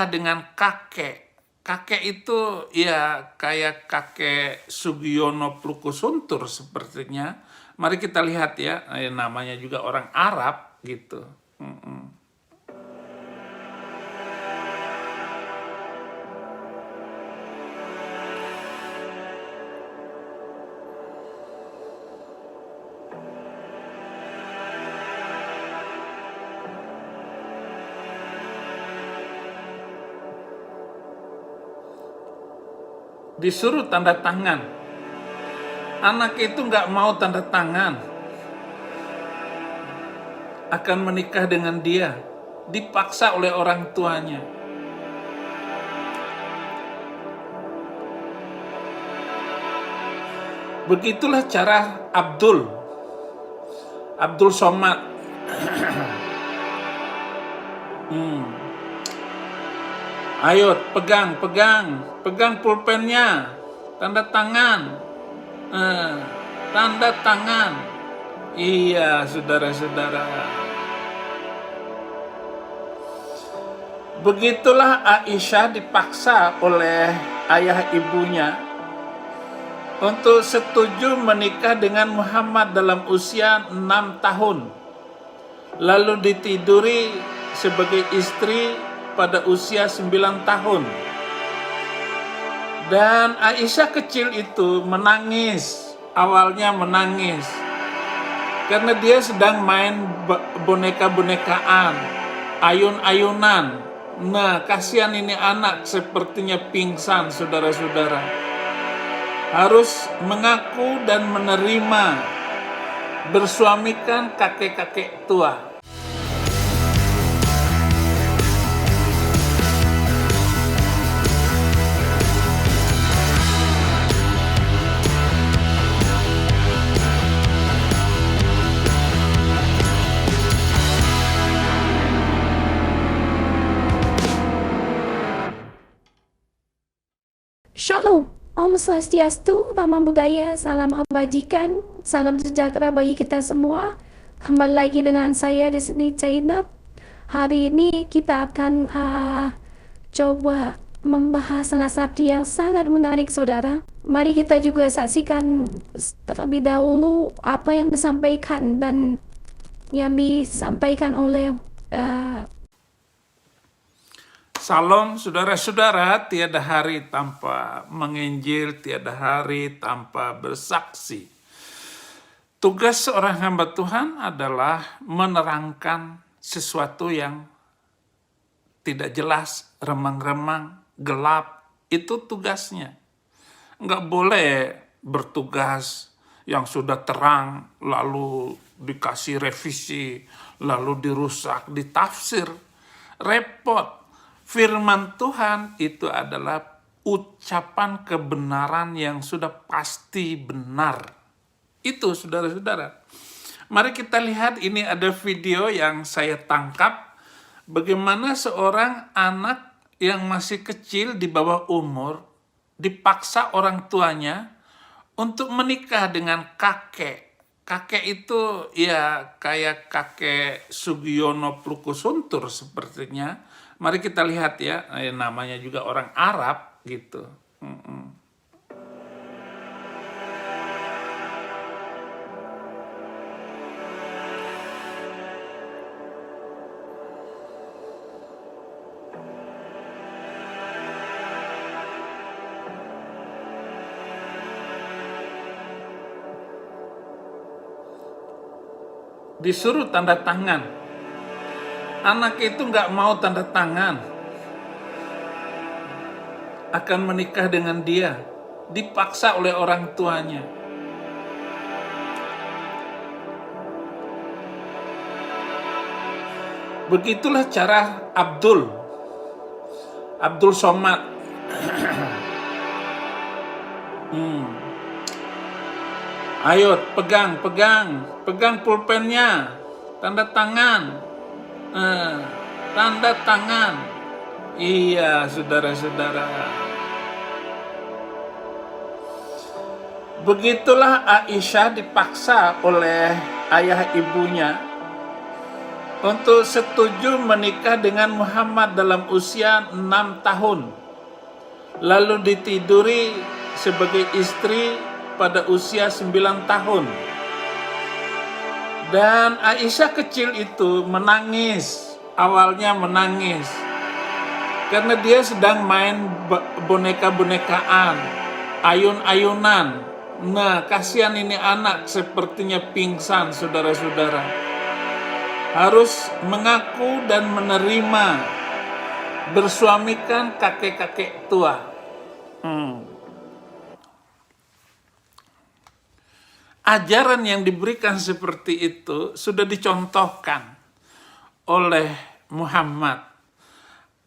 dengan kakek. Kakek itu ya kayak kakek Sugiono Plukusuntur sepertinya. Mari kita lihat ya, namanya juga orang Arab gitu. Disuruh tanda tangan. Anak itu nggak mau tanda tangan. Akan menikah dengan dia. Dipaksa oleh orang tuanya. Begitulah cara Abdul Somad. Ayo pegang pulpennya, tanda tangan, tanda tangan. Iya, saudara-saudara. Begitulah Aisyah dipaksa oleh ayah ibunya untuk setuju menikah dengan Muhammad dalam usia 6 tahun. Lalu ditiduri sebagai istri pada usia 9 tahun. Dan Aisyah kecil itu menangis, awalnya menangis. Karena dia sedang main boneka-bonekaan, ayun-ayunan. Nah, kasihan ini anak sepertinya pingsan, saudara-saudara. Harus mengaku dan menerima bersuamikan kakek-kakek tua. Shalom, Om Swastiastu, Namo Buddhaya, salam kebajikan, salam sejahtera bagi kita semua. Kembali lagi dengan saya di sini Zainab. Hari ini kita akan coba membahas nasabdi yang sangat menarik, saudara. Mari kita juga saksikan terlebih dahulu apa yang disampaikan dan yang disampaikan oleh Salam saudara-saudara, tiada hari tanpa menginjil, tiada hari tanpa bersaksi. Tugas seorang hamba Tuhan adalah menerangkan sesuatu yang tidak jelas, remang-remang, gelap. Itu tugasnya. Nggak boleh bertugas yang sudah terang, lalu dikasih revisi, lalu dirusak, ditafsir. Repot. Firman Tuhan itu adalah ucapan kebenaran yang sudah pasti benar. Itu saudara-saudara. Mari kita lihat, ini ada video yang saya tangkap. Bagaimana seorang anak yang masih kecil di bawah umur dipaksa orang tuanya untuk menikah dengan kakek. Kakek itu ya kayak kakek Sugiono Plukusuntur sepertinya. Mari kita lihat ya, namanya juga orang Arab gitu. Disuruh tanda tangan. Anak itu nggak mau tanda tangan. Akan menikah dengan dia. Dipaksa oleh orang tuanya. Begitulah cara Abdul Somad. Ayo pegang pulpennya, tanda tangan, tanda tangan. Iya, saudara-saudara. Begitulah Aisyah dipaksa oleh ayah ibunya untuk setuju menikah dengan Muhammad dalam usia 6 tahun, lalu ditiduri sebagai istri pada usia 9 tahun. Dan Aisyah kecil itu menangis, awalnya menangis, karena dia sedang main boneka-bonekaan, ayun-ayunan. Nah, kasihan ini anak sepertinya pingsan, saudara-saudara. Harus mengaku dan menerima bersuamikan kakek-kakek tua. Ajaran yang diberikan seperti itu sudah dicontohkan oleh Muhammad.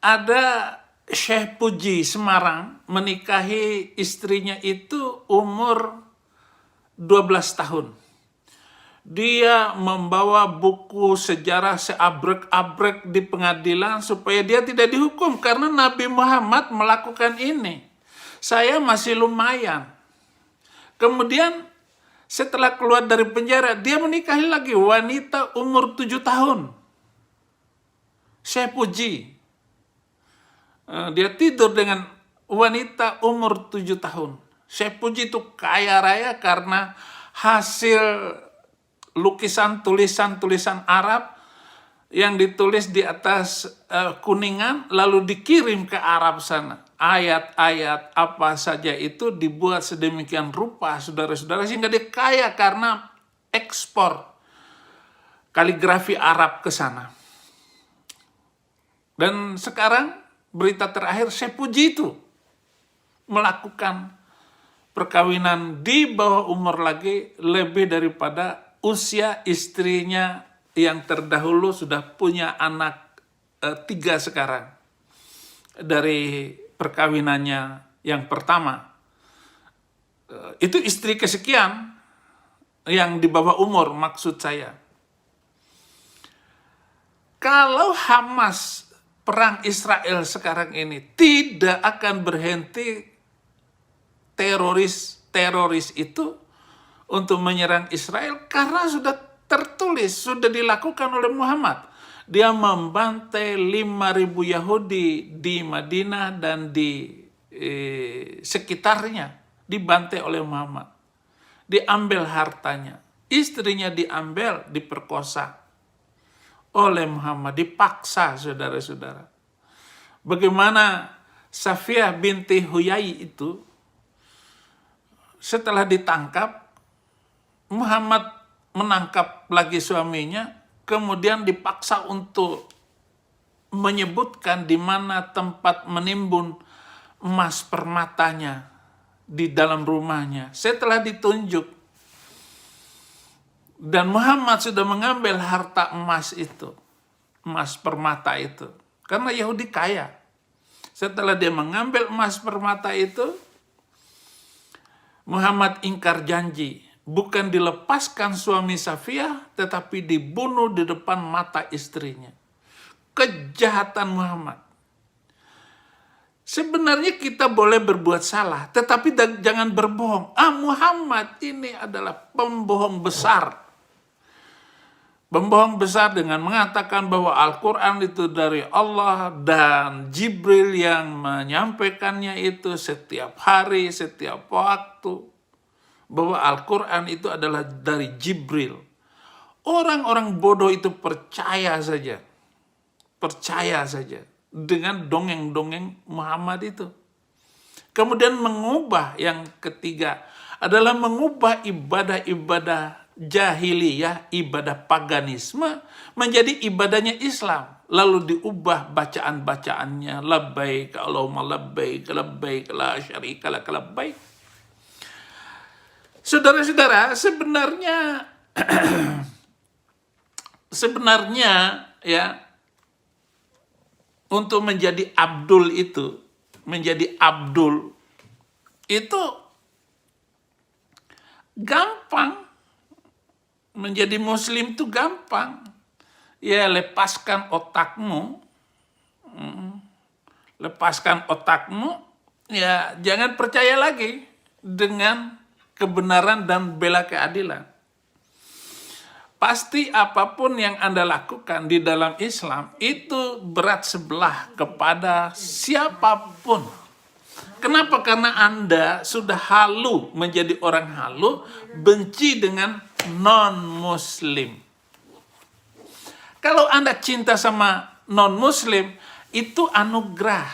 Ada Syekh Puji Semarang menikahi istrinya itu umur 12 tahun. Dia membawa buku sejarah seabrek-abrek di pengadilan supaya dia tidak dihukum karena Nabi Muhammad melakukan ini. Saya masih lumayan. Kemudian setelah keluar dari penjara, dia menikahi lagi wanita umur 7 tahun. Syekh Puji. Dia tidur dengan wanita umur 7 tahun. Syekh Puji itu kaya raya karena hasil lukisan tulisan Arab yang ditulis di atas kuningan lalu dikirim ke Arab sana. Ayat-ayat apa saja itu dibuat sedemikian rupa, saudara-saudara, sehingga dia kaya karena ekspor kaligrafi Arab ke sana. Dan sekarang berita terakhir, Syekh Puji itu melakukan perkawinan di bawah umur lagi, lebih daripada usia istrinya yang terdahulu sudah punya anak 3 sekarang dari perkawinannya yang pertama. Itu istri kesekian yang di bawah umur, maksud saya. Kalau Hamas, perang Israel sekarang ini tidak akan berhenti, teroris itu untuk menyerang Israel karena sudah tertulis, sudah dilakukan oleh Muhammad. Dia membantai 5.000 Yahudi di Madinah dan di sekitarnya, dibantai oleh Muhammad. Diambil hartanya, istrinya diambil, diperkosa oleh Muhammad, dipaksa, saudara-saudara. Bagaimana Safiyah binti Huyai itu setelah ditangkap, Muhammad menangkap lagi suaminya, kemudian dipaksa untuk menyebutkan di mana tempat menimbun emas permatanya di dalam rumahnya. Setelah ditunjuk, dan Muhammad sudah mengambil harta emas itu, emas permata itu, karena Yahudi kaya. Setelah dia mengambil emas permata itu, Muhammad ingkar janji, bukan dilepaskan suami Safiyah, tetapi dibunuh di depan mata istrinya. Kejahatan Muhammad. Sebenarnya kita boleh berbuat salah, tetapi jangan berbohong. Muhammad ini adalah pembohong besar. Pembohong besar dengan mengatakan bahwa Al-Quran itu dari Allah dan Jibril yang menyampaikannya itu setiap hari, setiap waktu. Bahwa Al-Quran itu adalah dari Jibril. Orang-orang bodoh itu percaya saja dengan dongeng-dongeng Muhammad itu. Kemudian mengubah, yang ketiga adalah mengubah ibadah-ibadah jahiliyah, ibadah paganisme menjadi ibadahnya Islam. Lalu diubah bacaan-bacaannya, labbaik Allahumma labbaik, labbaik la syarika lak labbaik. Saudara-saudara, sebenarnya ya, untuk menjadi Abdul itu gampang. Menjadi Muslim itu gampang. Ya, lepaskan otakmu, ya jangan percaya lagi dengan kebenaran dan bela keadilan. pasti apapun yang Anda lakukan di dalam Islam itu berat sebelah kepada siapapun. Kenapa? Karena Anda sudah halu menjadi orang halu, benci dengan non-Muslim. Kalau Anda cinta sama non-Muslim, itu anugerah,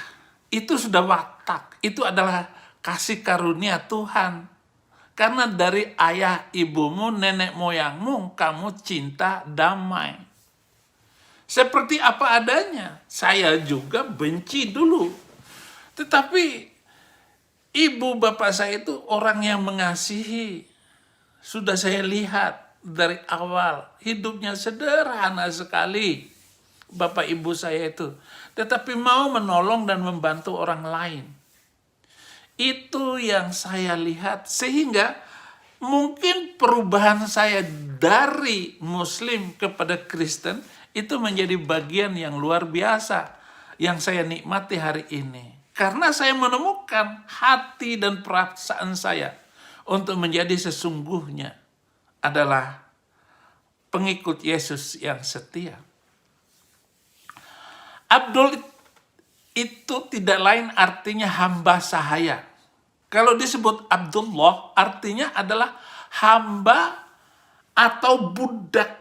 itu sudah watak, itu adalah kasih karunia Tuhan. Karena dari ayah ibumu, nenek moyangmu, kamu cinta damai. Seperti apa adanya, saya juga benci dulu. Tetapi ibu bapak saya itu orang yang mengasihi. Sudah saya lihat dari awal, hidupnya sederhana sekali. Bapak ibu saya itu. Tetapi mau menolong dan membantu orang lain. Itu yang saya lihat. Sehingga mungkin perubahan saya dari Muslim kepada Kristen itu menjadi bagian yang luar biasa. Yang saya nikmati hari ini. Karena saya menemukan hati dan perasaan saya untuk menjadi sesungguhnya adalah pengikut Yesus yang setia. Abdul itu tidak lain artinya hamba sahaya. Kalau disebut Abdullah artinya adalah hamba atau budak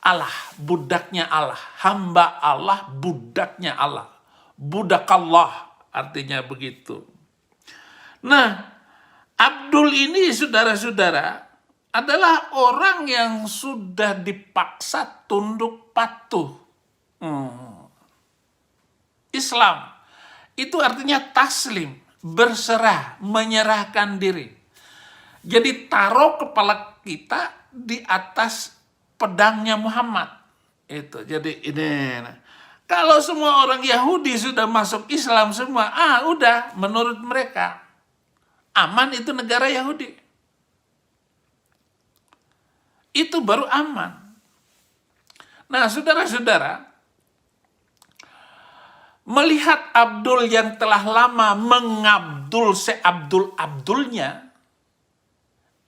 Allah, budaknya Allah, hamba Allah, budaknya Allah. Budak Allah artinya begitu. Nah, Abdul ini saudara-saudara adalah orang yang sudah dipaksa tunduk patuh. Islam itu artinya taslim, berserah, menyerahkan diri. Jadi taruh kepala kita di atas pedangnya Muhammad. Itu. Jadi ini. Kalau semua orang Yahudi sudah masuk Islam semua, udah menurut mereka aman itu negara Yahudi. Itu baru aman. Nah, saudara-saudara, melihat Abdul yang telah lama mengabdul seabdul-abdulnya,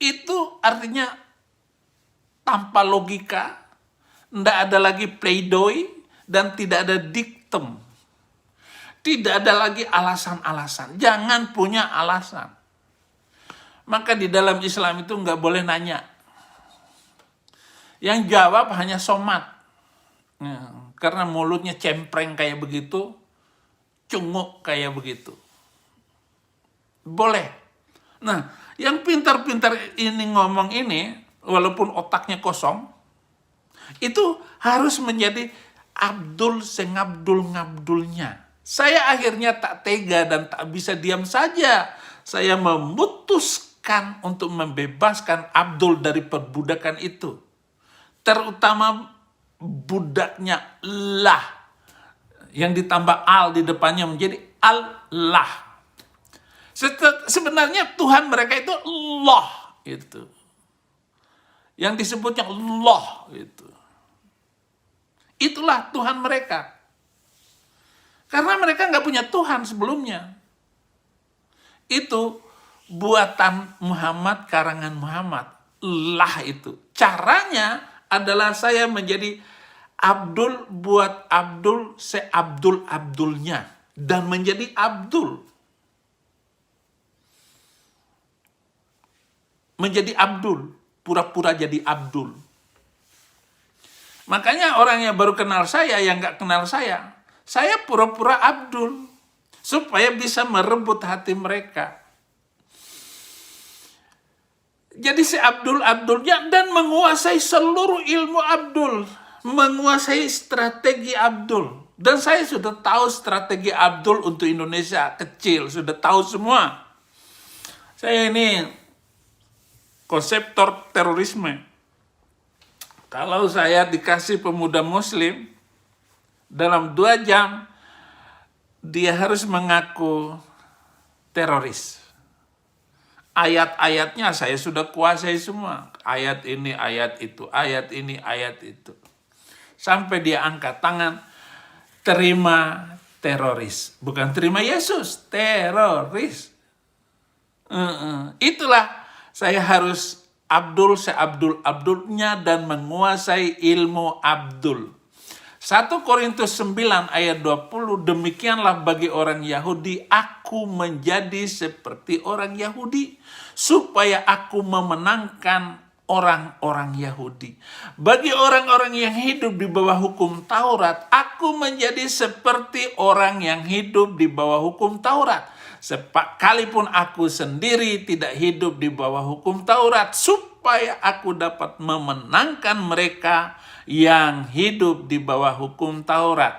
itu artinya tanpa logika, tidak ada lagi pleidoy, dan tidak ada diktum. Tidak ada lagi alasan-alasan. Jangan punya alasan. Maka di dalam Islam itu nggak boleh nanya. Yang jawab hanya somat. Karena mulutnya cempreng kayak begitu, cunguk kayak begitu. Boleh. Nah, yang pintar-pintar ini ngomong ini, walaupun otaknya kosong, itu harus menjadi Abdul sengabdul-ngabdulnya. Saya akhirnya tak tega dan tak bisa diam saja. Saya memutuskan untuk membebaskan Abdul dari perbudakan itu. Terutama budaknya lah. Yang ditambah al di depannya menjadi Allah. Sebenarnya Tuhan mereka itu Allah. Itu. Yang disebutnya Allah. Itulah Tuhan mereka. Karena mereka nggak punya Tuhan sebelumnya. Itu buatan Muhammad, karangan Muhammad. Lah itu. Caranya adalah saya menjadi Abdul buat Abdul seabdul-abdulnya. Dan menjadi Abdul. Menjadi Abdul. Pura-pura jadi Abdul. Makanya orang yang baru kenal saya, yang nggak kenal saya pura-pura Abdul. Supaya bisa merebut hati mereka. Jadi si Abdul-Abdulnya dan menguasai seluruh ilmu Abdul. Menguasai strategi Abdul. Dan saya sudah tahu strategi Abdul untuk Indonesia kecil. Sudah tahu semua. Saya ini konseptor terorisme. Kalau saya dikasih pemuda Muslim, dalam 2 jam, dia harus mengaku teroris. Ayat-ayatnya saya sudah kuasai semua. Ayat ini, ayat itu, ayat ini, ayat itu. Sampai dia angkat tangan, terima teroris. Bukan terima Yesus, teroris. Itulah saya harus Abdul seabdul-abdulnya dan menguasai ilmu Abdul. 1 Korintus 9 ayat 20, demikianlah bagi orang Yahudi, aku menjadi seperti orang Yahudi, supaya aku memenangkan orang-orang Yahudi. Bagi orang-orang yang hidup di bawah hukum Taurat, aku menjadi seperti orang yang hidup di bawah hukum Taurat. Sekalipun aku sendiri tidak hidup di bawah hukum Taurat, supaya aku dapat memenangkan mereka yang hidup di bawah hukum Taurat.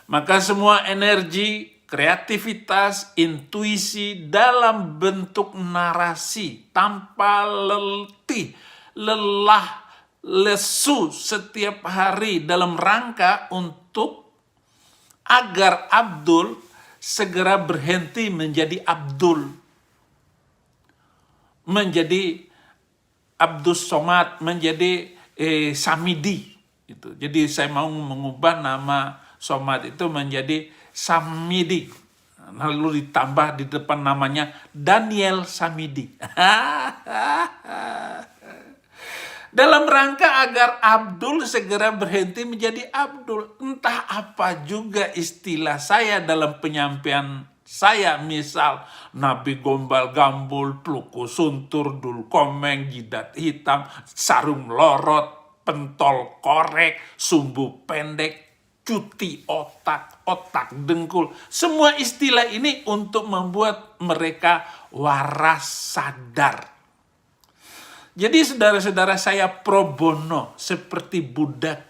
Maka semua energi, kreativitas, intuisi dalam bentuk narasi tanpa letih, lelah, lesu setiap hari dalam rangka untuk agar Abdul segera berhenti menjadi Abdul, menjadi Abdus Somad, menjadi Samidi. Itu. Jadi saya mau mengubah nama Somad itu menjadi Samidi. Lalu ditambah di depan namanya Daniel Samidi. Dalam rangka agar Abdul segera berhenti menjadi Abdul. Entah apa juga istilah saya dalam penyampaian saya, misal Nabi Gombal Gambul, Pluku Suntur, Dul Komeng, Jidat Hitam, Sarung Lorot, Pentol Korek, Sumbu Pendek, Cuti Otak, Otak Dengkul. Semua istilah ini untuk membuat mereka waras sadar. Jadi saudara-saudara, saya pro bono seperti budak.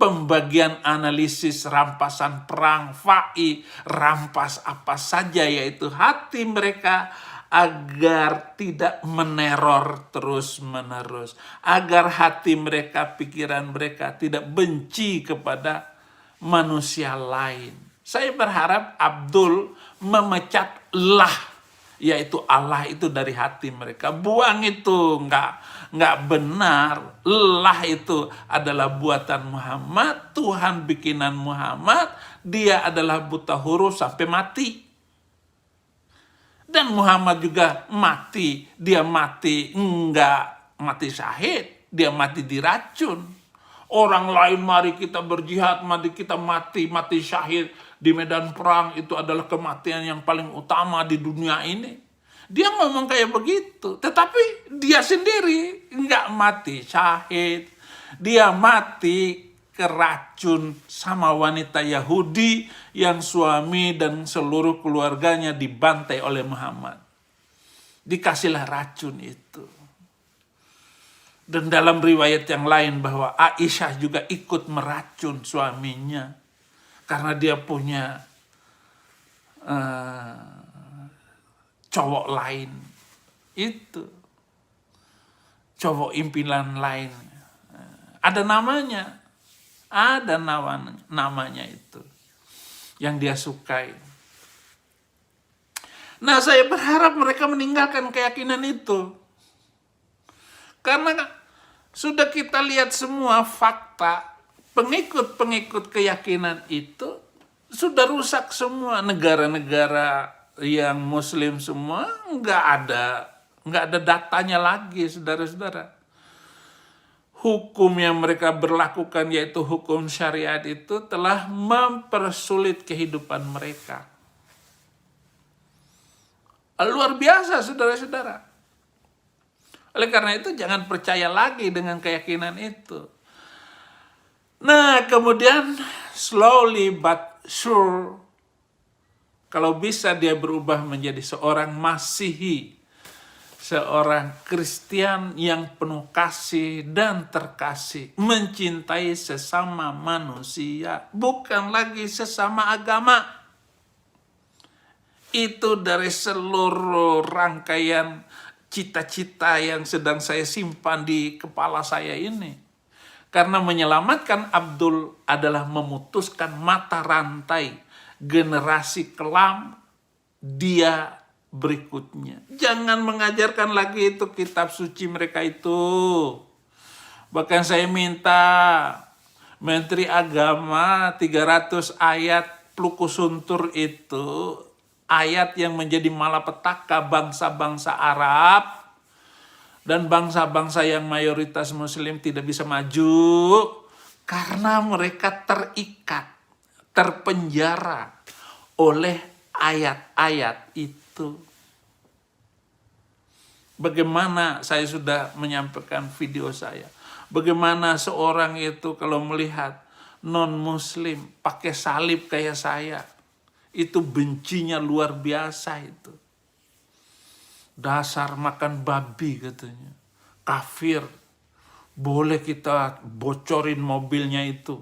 Pembagian analisis, rampasan perang, fai, rampas apa saja, yaitu hati mereka agar tidak meneror terus-menerus. Agar hati mereka, pikiran mereka tidak benci kepada manusia lain. Saya berharap Abdul memecat lah, yaitu Allah itu dari hati mereka. Buang itu nggak benar. Lah itu adalah buatan Muhammad, Tuhan bikinan Muhammad. Dia adalah buta huruf sampai mati. Dan Muhammad juga mati. Dia mati nggak mati syahid, dia mati diracun. Orang lain mari kita berjihad, mari kita mati syahid di medan perang, itu adalah kematian yang paling utama di dunia ini. Dia ngomong kayak begitu, tetapi dia sendiri nggak mati syahid. Dia mati keracun sama wanita Yahudi yang suami dan seluruh keluarganya dibantai oleh Muhammad. Dikasihlah racun itu. Dan dalam riwayat yang lain bahwa Aisyah juga ikut meracun suaminya. Karena dia punya cowok lain. Itu. Cowok impian lain. Ada namanya. Ada namanya itu. Yang dia sukai. Nah, saya berharap mereka meninggalkan keyakinan itu. Karena sudah kita lihat semua fakta, pengikut-pengikut keyakinan itu sudah rusak semua. Negara-negara yang muslim semua nggak ada datanya lagi, saudara-saudara. Hukum yang mereka berlakukan, yaitu hukum syariat, itu telah mempersulit kehidupan mereka. Luar biasa, saudara-saudara. Oleh karena itu jangan percaya lagi dengan keyakinan itu. Nah, kemudian slowly but sure, kalau bisa dia berubah menjadi seorang Masihi, seorang Kristen yang penuh kasih dan terkasih, mencintai sesama manusia, bukan lagi sesama agama. Itu dari seluruh rangkaian cita-cita yang sedang saya simpan di kepala saya ini. Karena menyelamatkan Abdul adalah memutuskan mata rantai generasi kelam dia berikutnya. Jangan mengajarkan lagi itu kitab suci mereka itu. Bahkan saya minta Menteri Agama 300 ayat Pluku Suntur itu, ayat yang menjadi malapetaka bangsa-bangsa Arab, Dan bangsa-bangsa yang mayoritas muslim tidak bisa maju karena mereka terikat, terpenjara oleh ayat-ayat itu. Bagaimana saya sudah menyampaikan video saya. Bagaimana seorang itu kalau melihat non-muslim pakai salib kayak saya. Itu bencinya luar biasa itu. Dasar makan babi katanya. Kafir. Boleh kita bocorin mobilnya itu.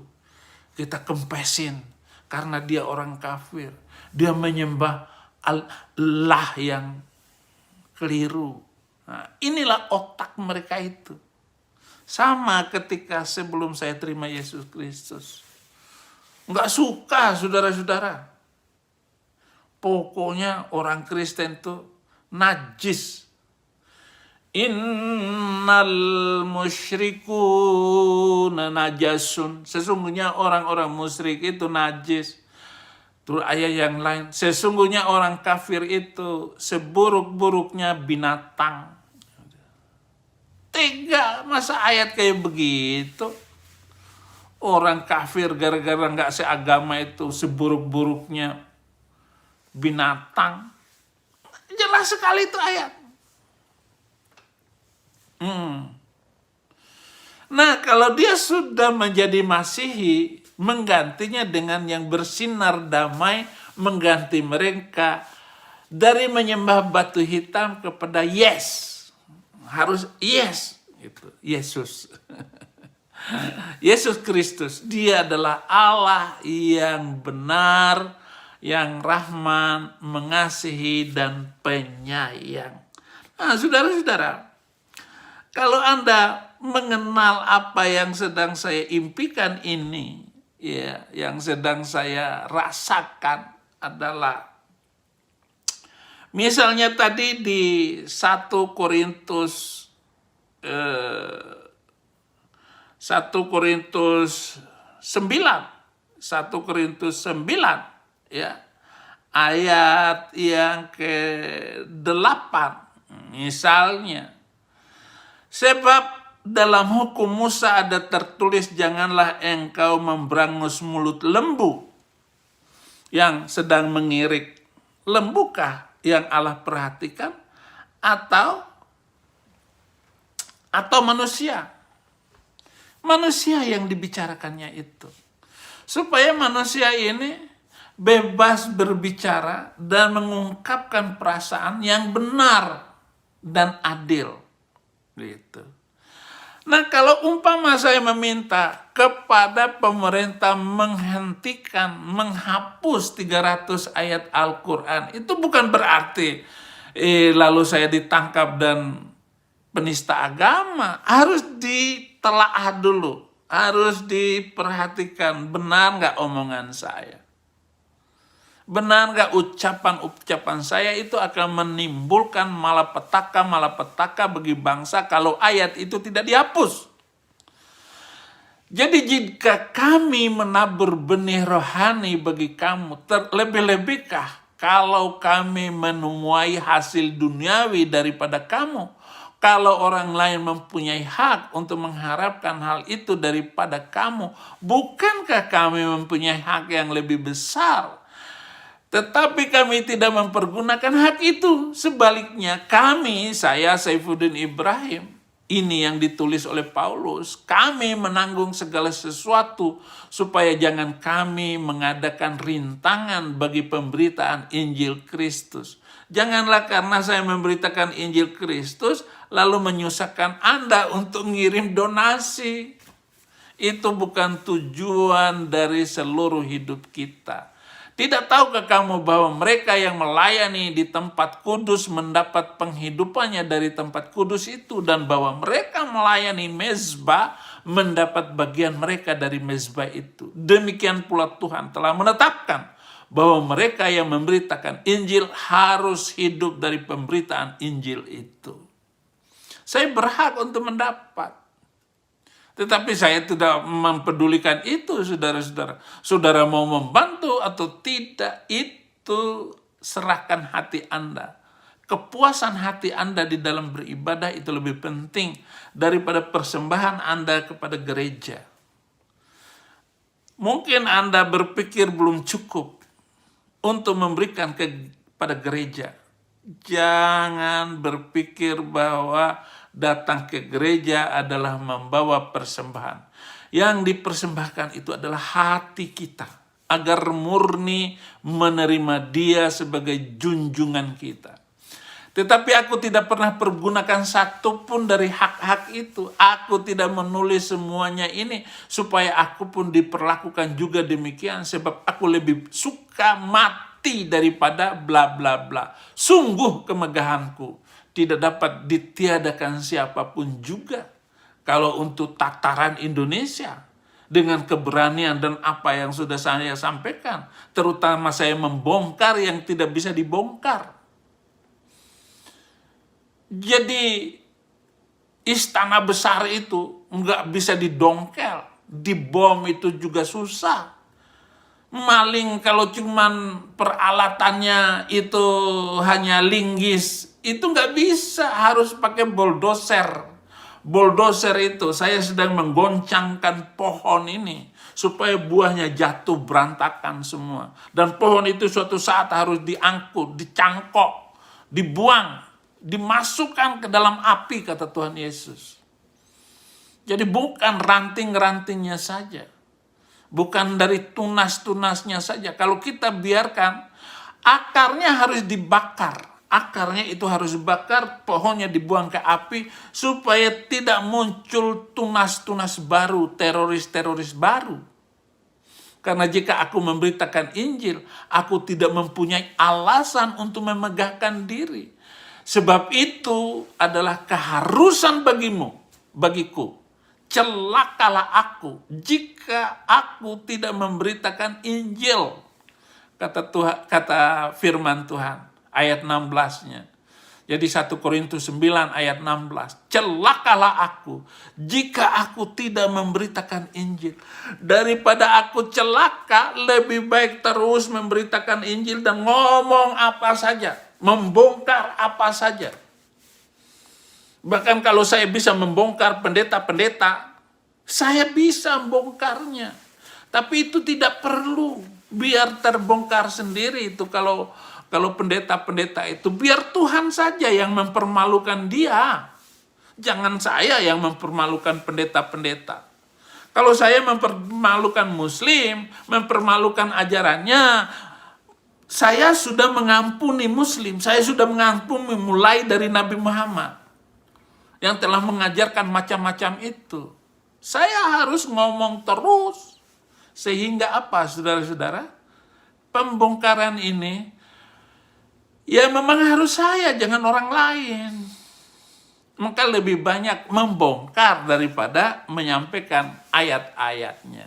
Kita kempesin. Karena dia orang kafir. Dia menyembah Allah yang keliru. Nah, inilah otak mereka itu. Sama ketika sebelum saya terima Yesus Kristus. Nggak suka saudara-saudara. Pokoknya orang Kristen itu najis. Innal musyrikuna najasun. Sesungguhnya orang-orang musyrik itu najis. Terus ayat yang lain. Sesungguhnya orang kafir itu seburuk-buruknya binatang. Tega, masa ayat kayak begitu? Orang kafir gara-gara nggak seagama itu seburuk-buruknya binatang. Jelas sekali itu ayat. Nah, kalau dia sudah menjadi Masihi, menggantinya dengan yang bersinar damai, mengganti mereka dari menyembah batu hitam kepada harus gitu. Yesus. Yesus Kristus, dia adalah Allah yang benar, yang rahman, mengasihi, dan penyayang. Nah, saudara-saudara, kalau Anda mengenal apa yang sedang saya impikan ini, ya, yang sedang saya rasakan adalah, misalnya tadi di 1 Korintus 9 ya, ayat yang ke-8 misalnya, sebab dalam hukum Musa ada tertulis, janganlah engkau memberangus mulut lembu yang sedang mengirik. Lembukah yang Allah perhatikan atau manusia? Manusia yang dibicarakannya itu. Supaya manusia ini bebas berbicara dan mengungkapkan perasaan yang benar dan adil. Gitu. Nah, kalau umpama saya meminta kepada pemerintah menghapus 300 ayat Al-Quran, itu bukan berarti lalu saya ditangkap dan penista agama. Harus ditelaah dulu, harus diperhatikan benar nggak omongan saya. Benar nggak ucapan-ucapan saya itu akan menimbulkan malapetaka bagi bangsa kalau ayat itu tidak dihapus. Jadi jika kami menabur benih rohani bagi kamu, terlebih-lebihkah kalau kami menuai hasil duniawi daripada kamu? Kalau orang lain mempunyai hak untuk mengharapkan hal itu daripada kamu, bukankah kami mempunyai hak yang lebih besar? Tetapi kami tidak mempergunakan hak itu. Sebaliknya saya Saifuddin Ibrahim, ini yang ditulis oleh Paulus, kami menanggung segala sesuatu supaya jangan kami mengadakan rintangan bagi pemberitaan Injil Kristus. Janganlah karena saya memberitakan Injil Kristus lalu menyusahkan Anda untuk ngirim donasi. Itu bukan tujuan dari seluruh hidup kita. Tidak tahukah kamu bahwa mereka yang melayani di tempat kudus mendapat penghidupannya dari tempat kudus itu, dan bahwa mereka melayani mezbah mendapat bagian mereka dari mezbah itu. Demikian pula Tuhan telah menetapkan bahwa mereka yang memberitakan Injil harus hidup dari pemberitaan Injil itu. Saya berhak untuk mendapat. Tetapi saya tidak mempedulikan itu, saudara-saudara. Saudara mau membantu atau tidak, itu serahkan hati Anda. kepuasan hati Anda di dalam beribadah itu lebih penting daripada persembahan Anda kepada gereja. Mungkin Anda berpikir belum cukup untuk memberikan kepada gereja. Jangan berpikir bahwa datang ke gereja adalah membawa persembahan. Yang dipersembahkan itu adalah hati kita, agar murni menerima Dia sebagai junjungan kita. Tetapi aku tidak pernah pergunakan satu pun dari hak-hak itu. Aku tidak menulis semuanya ini supaya aku pun diperlakukan juga demikian. Sebab aku lebih suka mati daripada bla bla bla. Sungguh kemegahanku tidak dapat ditiadakan siapapun juga. Kalau untuk tataran Indonesia, dengan keberanian dan apa yang sudah saya sampaikan, terutama saya membongkar yang tidak bisa dibongkar. Jadi istana besar itu nggak bisa didongkel, dibom itu juga susah. Maling kalau cuman peralatannya itu hanya linggis, itu nggak bisa, harus pakai bulldozer. Bulldozer itu saya sedang menggoncangkan pohon ini supaya buahnya jatuh berantakan semua. Dan pohon itu suatu saat harus diangkut, dicangkok, dibuang, dimasukkan ke dalam api, kata Tuhan Yesus. Jadi bukan ranting-rantingnya saja, bukan dari tunas-tunasnya saja. Kalau kita biarkan, akarnya harus dibakar. Akarnya itu harus dibakar, pohonnya dibuang ke api, supaya tidak muncul tunas-tunas baru, teroris-teroris baru. Karena jika aku memberitakan Injil, aku tidak mempunyai alasan untuk memegahkan diri. Sebab itu adalah keharusan bagiku. Celakalah aku jika aku tidak memberitakan Injil. Kata firman Tuhan, ayat 16-nya. Jadi 1 Korintus 9 ayat 16. Celakalah aku jika aku tidak memberitakan Injil. Daripada aku celaka, lebih baik terus memberitakan Injil dan ngomong apa saja, membongkar apa saja. Bahkan kalau saya bisa membongkar pendeta-pendeta, saya bisa membongkarnya. Tapi itu tidak perlu, biar terbongkar sendiri itu kalau pendeta-pendeta itu. Biar Tuhan saja yang mempermalukan dia. Jangan saya yang mempermalukan pendeta-pendeta. Kalau saya mempermalukan Muslim, mempermalukan ajarannya, saya sudah mengampuni Muslim. Saya sudah mengampuni mulai dari Nabi Muhammad yang telah mengajarkan macam-macam itu. Saya harus ngomong terus. Sehingga apa, saudara-saudara? Pembongkaran ini, ya memang harus saya, jangan orang lain. Maka lebih banyak membongkar daripada menyampaikan ayat-ayatnya.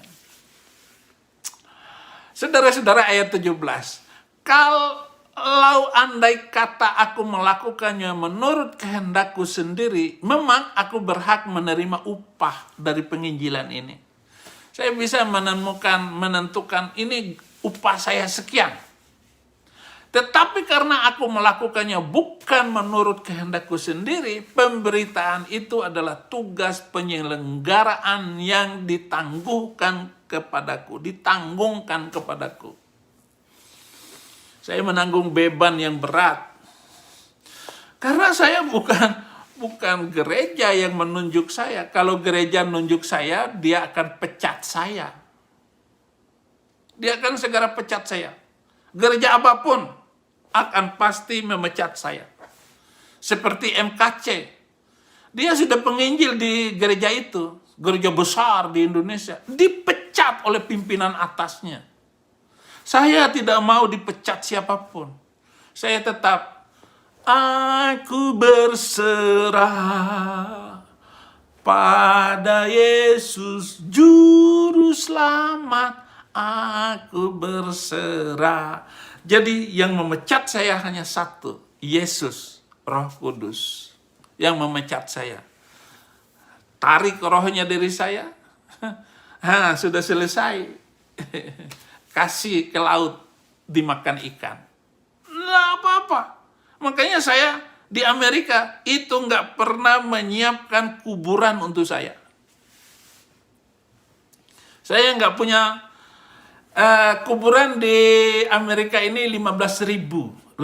Saudara-saudara, ayat 17. Kalau andai kata aku melakukannya menurut kehendakku sendiri, memang aku berhak menerima upah dari penginjilan ini. Saya bisa menentukan ini upah saya sekian. Tetapi karena aku melakukannya bukan menurut kehendakku sendiri, pemberitaan itu adalah tugas penyelenggaraan yang ditanggungan kepadaku. Saya menanggung beban yang berat. Karena saya bukan gereja yang menunjuk saya. Kalau gereja menunjuk saya, dia akan pecat saya. Dia akan segera pecat saya. Gereja apapun akan pasti memecat saya. Seperti MKC. Dia sudah penginjil di gereja itu. Gereja besar di Indonesia. Dipecat oleh pimpinan atasnya. Saya tidak mau dipecat siapapun. Saya tetap, aku berserah pada Yesus Juru Selamat. Aku berserah. Jadi yang memecat saya hanya satu, Yesus, Roh Kudus, yang memecat saya. Tarik rohnya dari saya, sudah selesai. Kasih ke laut, dimakan ikan. Nggak apa-apa. Makanya saya di Amerika itu nggak pernah menyiapkan kuburan untuk saya. Saya nggak punya kuburan di Amerika ini 15.000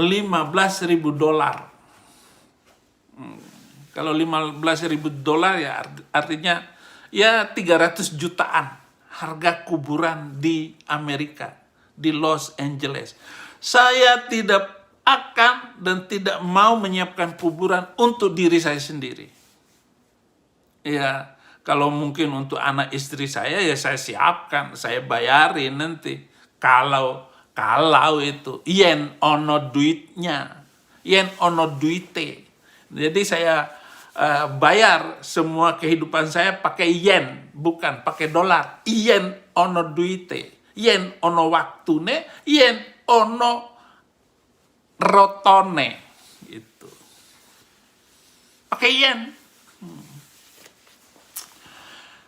dolar. Kalau 15.000 dolar ya artinya ya 300 jutaan harga kuburan di Amerika, di Los Angeles. Saya tidak akan dan tidak mau menyiapkan kuburan untuk diri saya sendiri. Ya, kalau mungkin untuk anak istri saya ya saya siapkan, saya bayarin nanti. Kalau itu yen ono duitnya, yen ono duite. Jadi saya bayar semua kehidupan saya pakai yen, bukan pakai dolar. Yen ono duite, yen ono waktune, yen ono rotone, gitu. Pakai yen.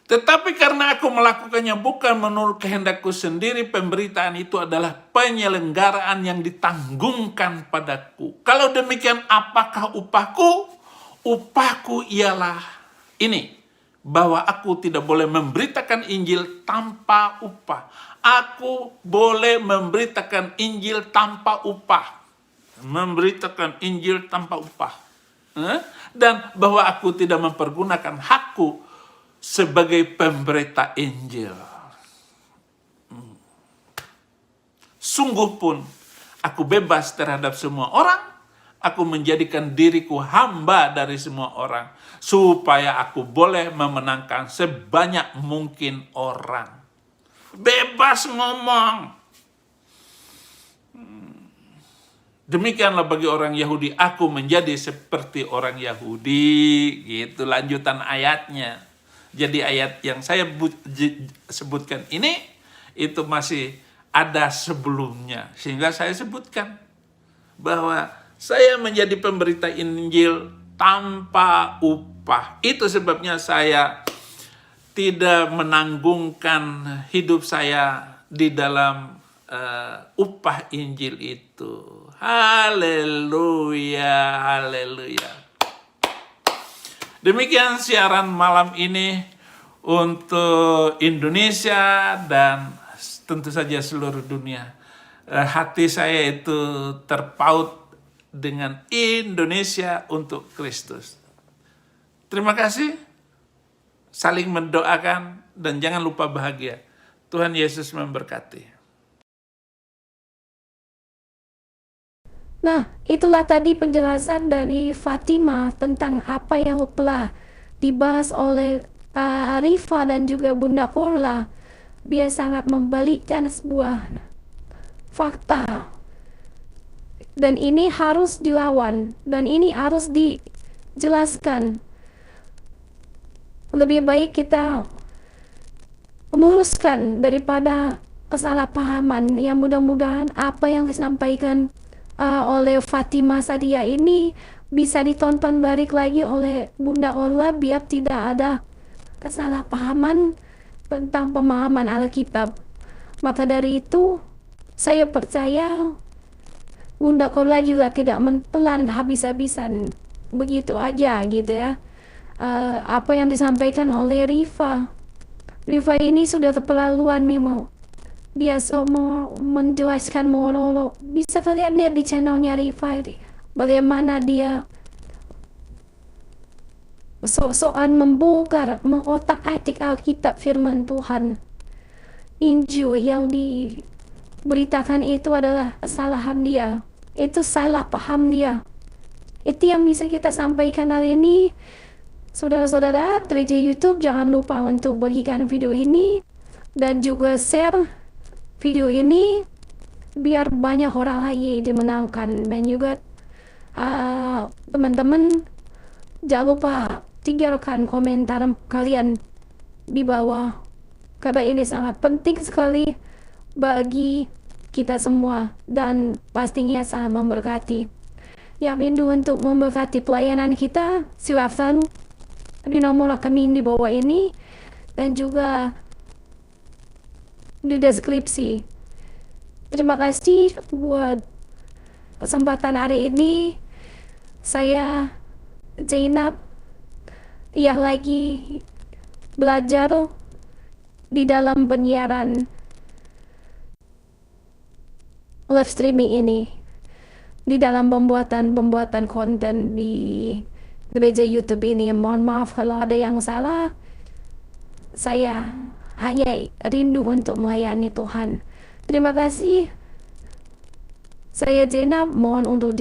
Tetapi karena aku melakukannya bukan menurut kehendakku sendiri, pemberitaan itu adalah penyelenggaraan yang ditanggungkan padaku. Kalau demikian, apakah upahku? Upahku ialah ini, bahwa aku tidak boleh memberitakan Injil tanpa upah. Aku boleh memberitakan Injil tanpa upah. Memberitakan Injil tanpa upah. Dan bahwa aku tidak mempergunakan hakku sebagai pemberita Injil. Sungguh pun aku bebas terhadap semua orang. Aku menjadikan diriku hamba dari semua orang, supaya aku boleh memenangkan sebanyak mungkin orang. Bebas ngomong. Demikianlah bagi orang Yahudi, aku menjadi seperti orang Yahudi. Gitu lanjutan ayatnya. Jadi ayat yang saya sebutkan ini, itu masih ada sebelumnya. Sehingga saya sebutkan bahwa saya menjadi pemberita Injil tanpa upah. Itu sebabnya saya tidak menanggungkan hidup saya di dalam upah Injil itu. Haleluya, haleluya. Demikian siaran malam ini untuk Indonesia dan tentu saja seluruh dunia. Hati saya itu terpaut dengan Indonesia untuk Kristus. Terima kasih. Saling mendoakan dan jangan lupa bahagia. Tuhan Yesus memberkati. Nah, itulah tadi penjelasan dari Fatima tentang apa yang telah dibahas oleh Rifa dan juga Bunda Korla. Dia sangat membalikkan sebuah fakta. Dan ini harus dilawan, dan ini harus dijelaskan. Lebih baik kita meluruskan daripada kesalahpahaman, yang mudah-mudahan apa yang disampaikan oleh Fatima Sadia ini bisa ditonton balik lagi oleh Bunda Orla, biar tidak ada kesalahpahaman tentang pemahaman Alkitab. Maka dari itu, saya percaya Bunda Orla juga tidak menelan habis-habisan begitu aja gitu ya. Apa yang disampaikan oleh Rifa ini sudah keterlaluan memang. Dia semua menjelaskan monolog. Bisa kalian lihat di channelnya Rifa ini, bagaimana dia sok-sokan membongkar, mengotak-atik Alkitab firman Tuhan. Injil yang diberitakan itu adalah kesalahan dia. Itu salah paham dia. Itu yang bisa kita sampaikan hari ini. Saudara-saudara, gereja YouTube jangan lupa untuk bagikan video ini dan juga share video ini biar banyak orang lagi dimenangkan. Dan juga teman-teman jangan lupa tinggalkan komentar kalian di bawah, karena ini sangat penting sekali bagi kita semua dan pastinya sangat memberkati. Yang rindu untuk memberkati pelayanan kita, silakan di nomor rekening di bawah ini dan juga di deskripsi. Terima kasih buat kesempatan hari ini. Saya Zainab, ya lagi belajar di dalam penyiaran live streaming ini, di dalam pembuatan konten di gereja YouTube ini. Mohon maaf kalau ada yang salah. Saya hanya rindu untuk melayani Tuhan. Terima kasih. Saya Zainab, mohon untuk